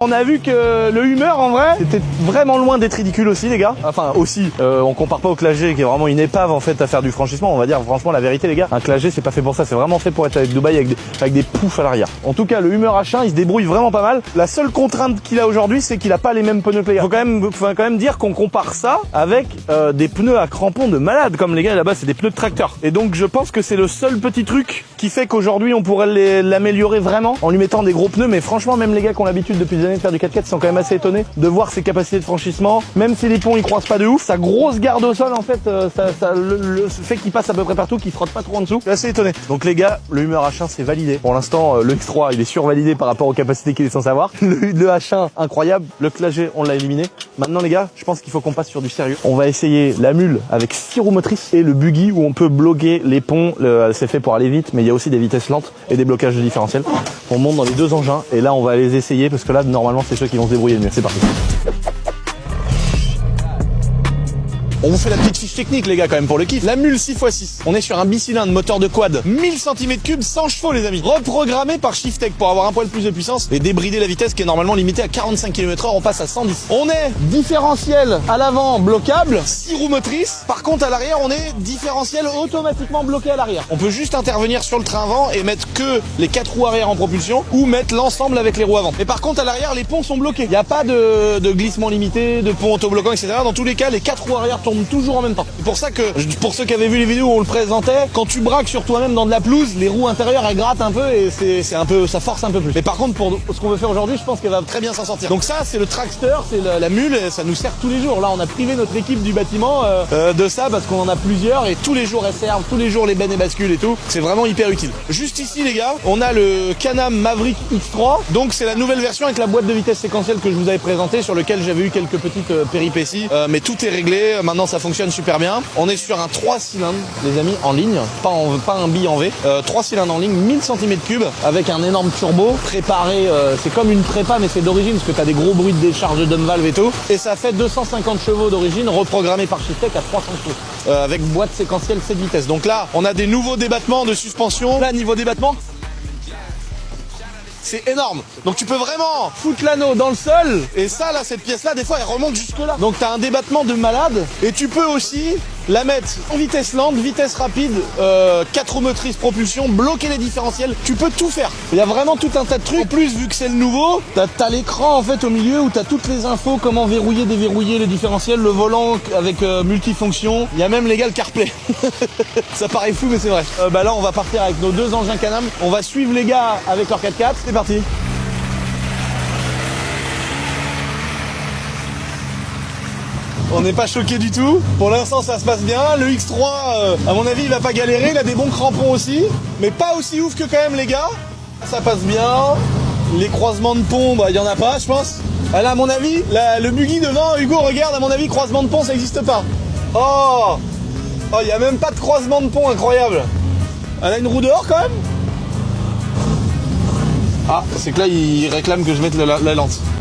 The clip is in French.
On a vu que le Hummer en vrai c'était vraiment loin d'être ridicule aussi les gars. Enfin aussi, on compare pas au Clagé qui est vraiment une épave en fait à faire du franchissement. On va dire franchement la vérité les gars, un Clagé c'est pas fait pour ça, c'est vraiment fait pour être avec Dubaï avec des poufs à l'arrière. En tout cas le Hummer H1 il se débrouille vraiment pas mal. La seule contrainte qu'il a aujourd'hui c'est qu'il a pas les mêmes pneus que les gars. Faut quand même dire qu'on compare ça avec des pneus à crampons de malade comme les gars là-bas c'est des pneus de tracteur. Et donc je pense que c'est le seul petit truc qui fait qu'aujourd'hui on pourrait l'améliorer vraiment en lui mettant des gros pneus. Mais franchement même les gars qui ont l'habitude depuis des années de faire du 4x4 sont quand même assez étonné de voir ses capacités de franchissement, même si les ponts ils croisent pas de ouf, sa grosse garde au sol en fait, le fait qu'il passe à peu près partout, qu'il frotte pas trop en dessous, je suis assez étonné. Donc les gars, le Hummer H1 c'est validé. Pour l'instant, le X3 il est survalidé par rapport aux capacités qu'il est censé avoir. Le H1 incroyable, le Clagé on l'a éliminé. Maintenant les gars, je pense qu'il faut qu'on passe sur du sérieux. On va essayer la mule avec 6 roues motrices et le buggy où on peut bloquer les ponts. C'est fait pour aller vite, mais il y a aussi des vitesses lentes et des blocages de différentiel. On monte dans les deux engins et là on va les essayer parce que là normalement c'est ceux qui vont se débrouiller le mieux. C'est parti. On vous fait la petite fiche technique les gars quand même pour le kiff. La mule 6x6. On est sur un bicylindre moteur de quad 1000 cm3 100 chevaux les amis. Reprogrammé par Shiftech pour avoir un poil plus de puissance et débrider la vitesse qui est normalement limitée à 45 km/h, on passe à 110. On est différentiel à l'avant bloquable, 6 roues motrices. Par contre à l'arrière on est différentiel automatiquement bloqué à l'arrière. On peut juste intervenir sur le train avant et mettre que les 4 roues arrière en propulsion ou mettre l'ensemble avec les roues avant. Mais par contre à l'arrière les ponts sont bloqués. Il n'y a pas de glissement limité, de pont autobloquant etc. Dans tous les cas les 4 roues arrière tombent toujours en même temps. C'est pour ça que, pour ceux qui avaient vu les vidéos où on le présentait, quand tu braques sur toi-même dans de la pelouse, les roues intérieures elles grattent un peu et c'est un peu, ça force un peu plus. Mais par contre pour ce qu'on veut faire aujourd'hui, je pense qu'elle va très bien s'en sortir. Donc ça c'est le Trackster, c'est la mule, et ça nous sert tous les jours. Là on a privé notre équipe du bâtiment de ça parce qu'on en a plusieurs et tous les jours elles servent, tous les jours les bennes et bascules et tout. C'est vraiment hyper utile. Juste ici les gars, on a le Can-Am Maverick X3. Donc c'est la nouvelle version avec la boîte de vitesse séquentielle que je vous avais présentée, sur lequel j'avais eu quelques petites péripéties. Mais tout est réglé, maintenant ça fonctionne super bien. On est sur un 3 cylindres les amis en ligne, pas un billet en V. 3 cylindres en ligne, 1000 cm3 avec un énorme turbo préparé, c'est comme une prépa mais c'est d'origine parce que tu as des gros bruits de décharge de dump valve et tout. Et ça fait 250 chevaux d'origine reprogrammé par Shiftech à 300 chevaux avec boîte séquentielle 7 vitesses. Donc là on a des nouveaux débattements de suspension. Là niveau débattement c'est énorme. Donc tu peux vraiment foutre l'anneau dans le sol. Et ça là, cette pièce là, des fois elle remonte jusque là. Donc t'as un débattement de malade. Et tu peux aussi la mettre en vitesse lente, vitesse rapide, 4 roues motrices propulsion, bloquer les différentiels. Tu peux tout faire. Il y a vraiment tout un tas de trucs. En plus vu que c'est le nouveau, t'as l'écran en fait au milieu où t'as toutes les infos, comment verrouiller, déverrouiller les différentiels, le volant avec multifonction. Il y a même les gars le CarPlay. Ça paraît fou mais c'est vrai. Bah là on va partir avec nos deux engins Can-Am. On va suivre les gars avec leur 4x4. C'est parti. On n'est pas choqué du tout. Pour l'instant, ça se passe bien. Le X3, à mon avis, il va pas galérer. Il a des bons crampons aussi, mais pas aussi ouf que quand même les gars. Ça passe bien. Les croisements de pont, bah il y en a pas, je pense. Ah, là, à mon avis, le buggy devant, Hugo, regarde, à mon avis, croisement de pont, ça n'existe pas. Oh, il y a même pas de croisement de pont, incroyable. Elle a une roue dehors quand même. Ah, c'est que là, il réclame que je mette la lente.